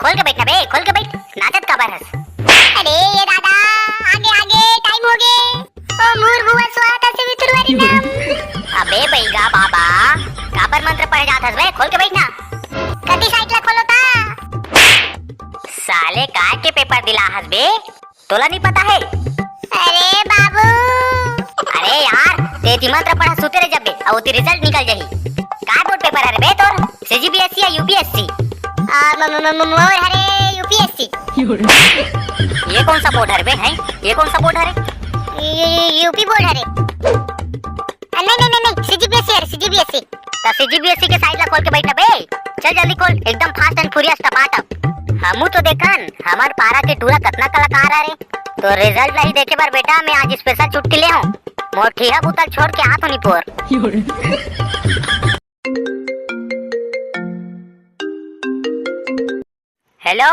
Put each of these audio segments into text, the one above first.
खोल के बैठना बे, खोल के बैठ, नाचत का बरस। अरे ये दादा, आगे आगे टाइम हो गए। ओ मूर बुआ स्वागत है वितुरवारी नाम। अबे बैगा बाबा, काबर मंत्र पढ़ जात हस बे, खोल के बैठना। कदी साइड ला खोलो ता। साले काय के पेपर दिला हस बे, तोला नहीं पता है? अरे बाबू, अरे यार तेरी मंत्र पढ़ा सुते रह जब बे, और तेरी रिजल्ट निकल जाही। काय बोर्ड पेपर है बे तोर, सीजीपीएससी या यूपीएससी? मोर हरे यूपीएससी। ये कौन सा बोर्ड है बे, हैं? ये कौन सा बोर्ड है? यूपी बोर्ड है। नहीं सीजीपीएससी है, सीजीपीएससी। तो सीजीपीएससी के साइड ला खोल के बैठना बे, चल जल्दी खोल, एकदम फास्ट एंड फ्यूरियस टपाटप। हमू तो देखन हमार पारा के टूरा कितना कलाकार है रे, तो रिजल्ट नहीं देखे बार बेटा मैं आज स्पेशल छुट्टी ले हूं, मोठिया बुतल छोड़ के हाथ नहीं पोर। हेलो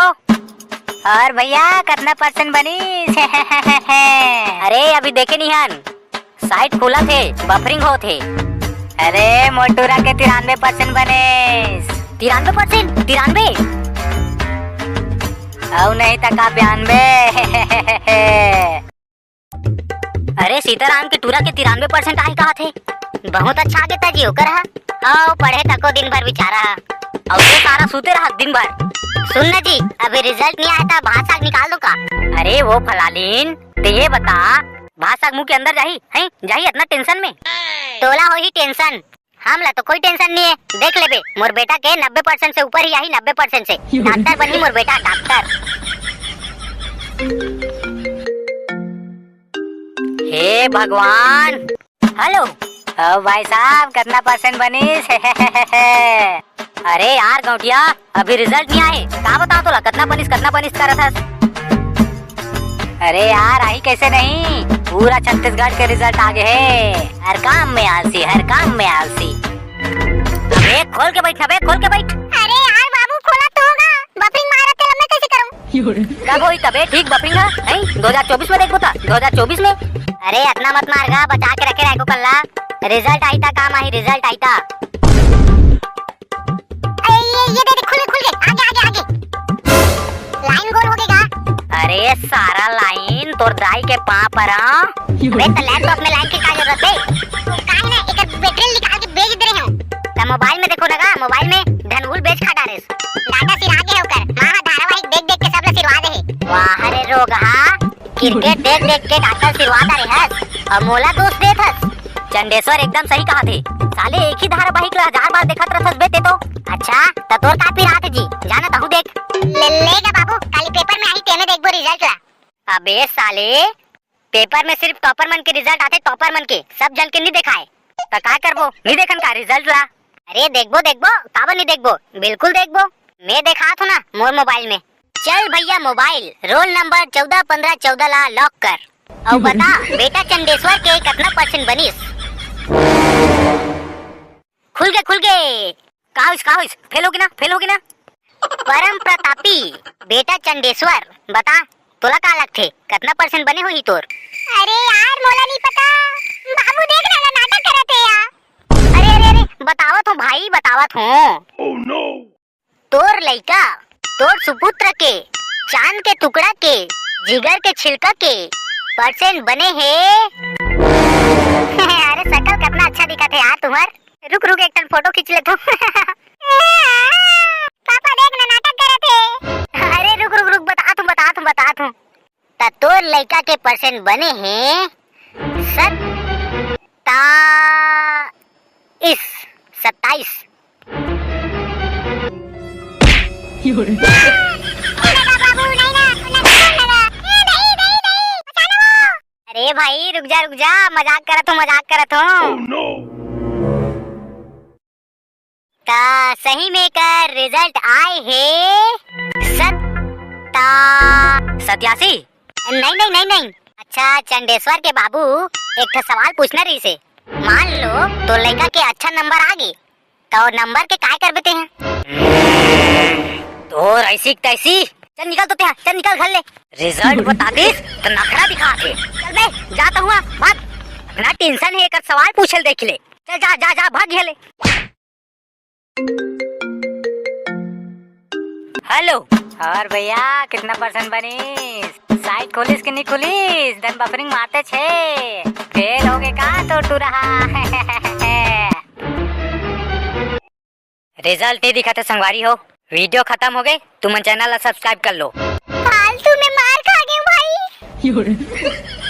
और भैया कितना परसेंट बनी? अरे अभी देखे नहीं हन, साइट खुला थे, बफरिंग हो थे। अरे मोटूरा के 93% बने। 93%? 93? औ नहीं तका 92। अरे सीताराम के टूरा के 93% आए कहा थे, बहुत अच्छा आगे था जी होकर हा। आओ पढ़े तको दिन भर बेचारा, और तो सारा सूते रहा दिन भर। सुन ना जी, अभी रिजल्ट नहीं आया था, भाषा निकाल दो का? अरे वो फलालीन, तो ये बता भाषा मुंह के अंदर जाही हैं, जाही इतना टेंशन में? तोला हो ही टेंशन, हमला तो कोई टेंशन नहीं है। देख ले बे, मोर बेटा के 90% से ऊपर ही आई, 90% से डॉक्टर बनी मोर बेटा, डॉक्टर। हे भगवान। हेलो भाई साहब कितना परसेंट बनी? अरे यार गौटिया अभी रिजल्ट नहीं आए, कहाँ बताओ तोला कितना बनिस करत हस? अरे यार आई कैसे नहीं, पूरा छत्तीसगढ़ के रिजल्ट आ गए है। हर काम में आलसी, हर काम में आलसी। अबे खोल के बैठ बे, खोल के बैठ। अरे यार बाबू खोला तो होगा, बफरिंग मारा थे, मैं कैसे करूं? कब होई तबे ठीक बफरिंग है? 2024 में देखो था, 2024 में। अरे इतना मत मारगा, बचा के रखे रखो कल्ला, रिजल्ट आई था, काम आई, रिजल्ट आई था। ये दे खुल गए, आगे लाइन गोल हो गएगा। अरे सारा लाइन तोर दाई के पा पर। अबे तो लैपटॉप में लाइन की क्या जरूरत है? काहे ना एक बैटरी निकाल के बेच दे रहे हूं, तो मोबाइल में देखो लगा, मोबाइल में धनहुल बेच खा डाले, डाटा सिरा के होकर मां धारावाहिक देख के सब लोग सिरवा दे है। वाह रे रोगा, क्रिकेट देख के डाटा सिरवा दे हस, और मोला दोस्त देत हस। चंडेश्वर एकदम सही कहा थे, साले एक ही धारावाहिक 1000 बार देखत रहत बेते तो। अच्छा तो तोर का पिरात जी, जाना ताहू देख लेगा बाबू, काली पेपर में आई तेने देखबो रिजल्ट ला। अबे साले पेपर में सिर्फ टॉपर मन के रिजल्ट आते, टॉपर मन के, सब जन के नहीं दिखाए, तो का करबो? नहीं देखन का रिजल्ट ला? अरे देखबो काबर नहीं देखबो, बिल्कुल देखबो, मैं देखा था ना मोर मोबाइल में। चल भैया मोबाइल, रोल नंबर 141514 ला लॉक कर, और बता बेटा चंडेश्वर के कितना परसेंट बनिस? खुल गए। कहाँ फेल होगी ना? परम प्रतापी बेटा चंडेश्वर, बता तोला का लग थे, कितना परसेंट बने हुई तोर? अरे यार मोला नहीं पता, बाबू देख रहा नाटक करत है यार। अरे बतावत हूँ भाई, बतावत हूँ। oh, no. तोर लइका, तोर सुपुत्र के, चांद के टुकड़ा के, जिगर के छिलका के परसेंट बने हैं। अरे शकल कितना अच्छा दिखा थे यार तुम्हार। रुक एक टन फोटो खींच लेता हूँ। पापा देख ना नाटक कर रहे थे। अरे रुक बता तू। तोर लड़का के परसेंट बने हैं 27। अरे भाई रुक जा, मजाक करत हूँ। सही में कर रिजल्ट आए है 87। नहीं। अच्छा चंडेश्वर के बाबू, एक तो सवाल पूछना रही से, मान लो तो लड़का के अच्छा नंबर आ गए, तो नंबर के काय कर देते हैं? तो ऐसी तैसी, चल निकल घर ले, रिजल्ट बता दे तो नखरा दिखा दे। चल बे जाता हुआ भाग, अपना टेंशन है, एक सवाल पूछल देख ले, चल जा भाग ले। हेलो और भैया कितना परसेंट बनी? साइट खोलिस कि नहीं खोलिस? धन बफरिंग मारते छे। फेल हो गए का तो टू रहा। रिजल्ट ही दिखाते संगवारी हो। वीडियो खत्म हो गई, तुम चैनल सब्सक्राइब कर लो। फालतू में मार खा गए भाई।